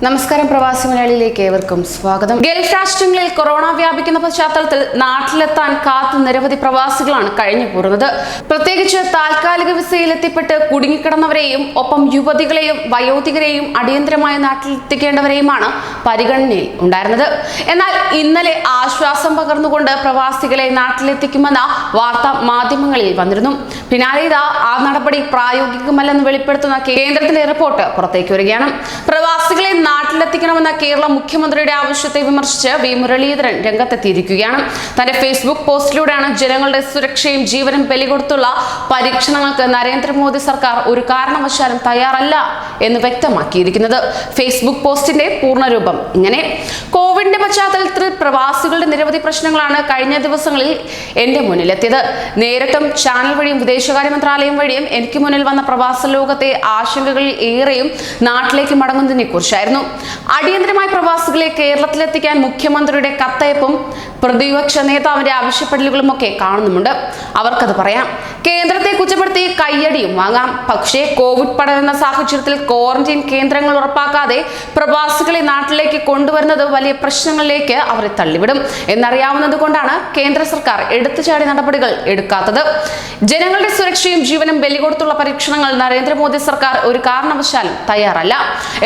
നമസ്കാരം, പ്രവാസി മലയാളിയിലേക്ക് ഏവർക്കും സ്വാഗതം. ഗൾഫ് രാഷ്ട്രങ്ങളിൽ കൊറോണ വ്യാപിക്കുന്ന പശ്ചാത്തലത്തിൽ നാട്ടിലെത്താൻ കാത്തു നിരവധി പ്രവാസികളാണ് കഴിഞ്ഞു പോരുന്നത്. പ്രത്യേകിച്ച് താൽക്കാലിക വിസയിൽ എത്തിപ്പെട്ട് കുടുങ്ങിക്കിടന്നവരെയും ഒപ്പം യുവതികളെയും വയോധികരെയും അടിയന്തരമായി നാട്ടിലെത്തിക്കേണ്ടവരെയുമാണ് പരിഗണനയിൽ ഉണ്ടായിരുന്നത്. എന്നാൽ ഇന്നലെ ആശ്വാസം പകർന്നുകൊണ്ട് പ്രവാസികളെ നാട്ടിലെത്തിക്കുമെന്ന വാർത്ത മാധ്യമങ്ങളിൽ വന്നിരുന്നു. പിന്നാലെ ആ നടപടി പ്രായോഗികമല്ലെന്ന് വെളിപ്പെടുത്തുന്ന കേന്ദ്രത്തിന്റെ റിപ്പോർട്ട് പുറത്തേക്ക് വരികയാണ്. പ്രവാസികളെ നാട്ടിലെത്തിക്കണമെന്ന കേരള മുഖ്യമന്ത്രിയുടെ ആവശ്യത്തെ വിമർശിച്ച് വി മുരളീധരൻ രംഗത്തെത്തിയിരിക്കുകയാണ്. തന്റെ ഫേസ്ബുക്ക് പോസ്റ്റിലൂടെയാണ് ജനങ്ങളുടെ സുരക്ഷയും ജീവനും ബലികൊടുത്തുള്ള പരീക്ഷണങ്ങൾക്ക് നരേന്ദ്രമോദി സർക്കാർ ഒരു കാരണവശാലും തയ്യാറല്ല എന്ന് വ്യക്തമാക്കിയിരിക്കുന്നത്. ഫേസ്ബുക്ക് പോസ്റ്റിന്റെ പൂർണ്ണരൂപം ഇങ്ങനെ: കോവിഡിന്റെ പശ്ചാത്തലത്തിൽ പ്രവാസികളുടെ നിരവധി പ്രശ്നങ്ങളാണ് കഴിഞ്ഞ ദിവസങ്ങളിൽ എന്റെ മുന്നിലെത്തിയത്. നേരിട്ടും ചാനൽ വഴിയും വിദേശകാര്യ മന്ത്രാലയം വഴിയും എനിക്ക് മുന്നിൽ വന്ന പ്രവാസ ലോകത്തെ ആശങ്കകളിൽ ഏറെയും നാട്ടിലേക്ക് മടങ്ങുന്നതിനെ കുറിച്ചായിരുന്നു. അടിയന്തരമായി പ്രവാസികളെ കേരളത്തിലെത്തിക്കാൻ മുഖ്യമന്ത്രിയുടെ കത്തയപ്പും പ്രതിപക്ഷ നേതാവിന്റെ ആവശ്യപ്പെടലുകളും ഒക്കെ കാണുന്നുമുണ്ട്. അവർക്കത് പറയാം. കേന്ദ്രത്തെ കുറ്റപ്പെടുത്തി കയ്യടിയും വാങ്ങാം. പക്ഷേ കോവിഡ് പടരുന്ന സാഹചര്യത്തിൽ ക്വാറന്റൈൻ കേന്ദ്രങ്ങൾ ഉറപ്പാക്കാതെ പ്രവാസികളെ നാട്ടിലേക്ക് കൊണ്ടുവരുന്നത് വലിയ പ്രശ്നങ്ങളിലേക്ക് അവരെ തള്ളിവിടും എന്നറിയാവുന്നത് കൊണ്ടാണ് കേന്ദ്ര സർക്കാർ എടുത്തുചാടി നടപടികൾ എടുക്കാത്തത്. ജനങ്ങളുടെ സുരക്ഷയും ജീവനും ബലികൊടുത്തുള്ള പരീക്ഷണങ്ങൾ നരേന്ദ്രമോദി സർക്കാർ ഒരു കാരണവശാലും തയ്യാറല്ല.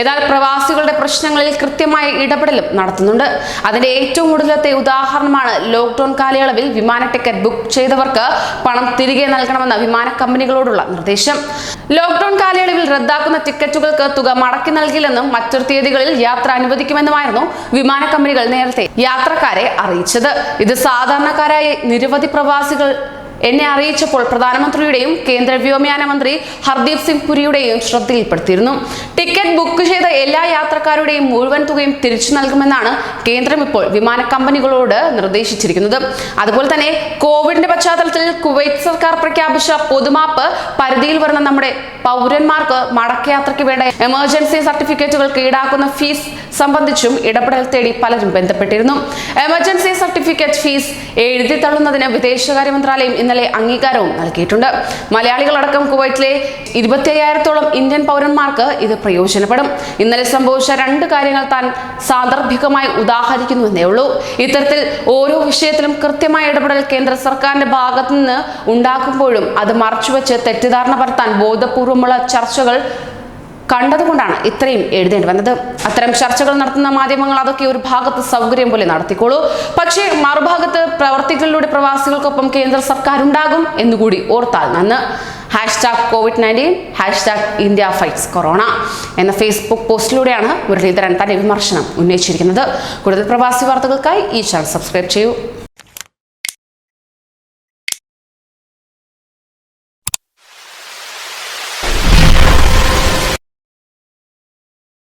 എന്നാൽ പ്രവാസികളുടെ പ്രശ്നങ്ങളിൽ കൃത്യമായ ഇടപെടലും നടത്തുന്നുണ്ട്. അതിന്റെ ഏറ്റവും ഒടുവിലത്തെ ഉദാഹരണമാണ് ലോക്ക്ഡൌൺ കാലയളവിൽ വിമാന ടിക്കറ്റ് ബുക്ക് ചെയ്തവർക്ക് പണം തിരികെ നൽകണമെന്ന വിമാന കമ്പനികളോടുള്ള നിർദ്ദേശം. ലോക്ക്ഡൌൺ കാലയളവിൽ റദ്ദാക്കുന്ന ടിക്കറ്റുകൾക്ക് തുക മടക്കി നൽകില്ലെന്നും മറ്റൊരു തീയതികളിൽ യാത്ര അനുവദിക്കുമെന്നുമായിരുന്നു വിമാന കമ്പനികൾ നേരത്തെ യാത്രക്കാരെ അറിയിച്ചത്. ഇത് സാധാരണക്കാരായ നിരവധി പ്രവാസികൾ എന്നെ അറിയിച്ചപ്പോൾ പ്രധാനമന്ത്രിയുടെയും കേന്ദ്ര വ്യോമയാന മന്ത്രി ഹർദീപ് സിംഗ് പുരിയുടെയും ശ്രദ്ധയിൽപ്പെടുത്തിയിരുന്നു. ടിക്കറ്റ് ബുക്ക് ചെയ്ത എല്ലാ യാത്രക്കാരുടെയും മുഴുവൻ തുകയും തിരിച്ചു നൽകുമെന്നാണ് കേന്ദ്രം ഇപ്പോൾ വിമാന കമ്പനികളോട് നിർദ്ദേശിച്ചിരിക്കുന്നത്. അതുപോലെ തന്നെ കോവിഡിന്റെ പശ്ചാത്തലത്തിൽ കുവൈറ്റ് സർക്കാർ പ്രഖ്യാപിച്ച പൊതുമാപ്പ് പരിധിയിൽ വരുന്ന നമ്മുടെ പൗരന്മാർക്ക് മടക്കയാത്രയ്ക്ക് വേണ്ട എമർജൻസി സർട്ടിഫിക്കറ്റുകൾക്ക് ഈടാക്കുന്ന ഫീസ് സംബന്ധിച്ചും ഇടപെടൽ തേടി പലരും ബന്ധപ്പെട്ടിരുന്നു. എമർജൻസി സർട്ടിഫിക്കറ്റ് ഫീസ് എഴുതി തള്ളുന്നതിന് വിദേശകാര്യ മന്ത്രാലയം ഇന്നലെ അംഗീകാരവും നൽകിയിട്ടുണ്ട്. മലയാളികളടക്കം കുവൈറ്റിലെ 25,000-ഓളം ഇന്ത്യൻ പൗരന്മാർക്ക് ഇത് പ്രയോജനപ്പെടും. ഇന്നലെ സംഭവിച്ച രണ്ട് കാര്യങ്ങൾ താൻ സാന്ദർഭികമായി ഉദാഹരിക്കുന്നുവെന്നേ ഉള്ളൂ. ഇത്തരത്തിൽ ഓരോ വിഷയത്തിലും കൃത്യമായ ഇടപെടൽ കേന്ദ്ര സർക്കാരിന്റെ ഭാഗത്തു നിന്ന് ഉണ്ടാക്കുമ്പോഴും അത് മറച്ചുവെച്ച് തെറ്റിദ്ധാരണ പരത്താൻ ബോധപൂർവമുള്ള ചർച്ചകൾ കണ്ടതുകൊണ്ടാണ് ഇത്രയും എഴുതേണ്ടി വന്നത്. അത്തരം ചർച്ചകൾ നടത്തുന്ന മാധ്യമങ്ങൾ അതൊക്കെ ഒരു ഭാഗത്ത് സൗകര്യം പോലെ നടത്തിക്കോളൂ. പക്ഷേ മറുഭാഗത്ത് പ്രവർത്തികളിലൂടെ പ്രവാസികൾക്കൊപ്പം കേന്ദ്ര സർക്കാർ ഉണ്ടാകും എന്നുകൂടി ഓർത്താൽ നന്ന്. #COVID-19 #India Fights Corona എന്ന ഫേസ്ബുക്ക് പോസ്റ്റിലൂടെയാണ് മുരളീധരൻ തന്റെ വിമർശനം ഉന്നയിച്ചിരിക്കുന്നത്. കൂടുതൽ പ്രവാസി വാർത്തകൾക്കായി ഈ ചാനൽ സബ്സ്ക്രൈബ് ചെയ്യൂ.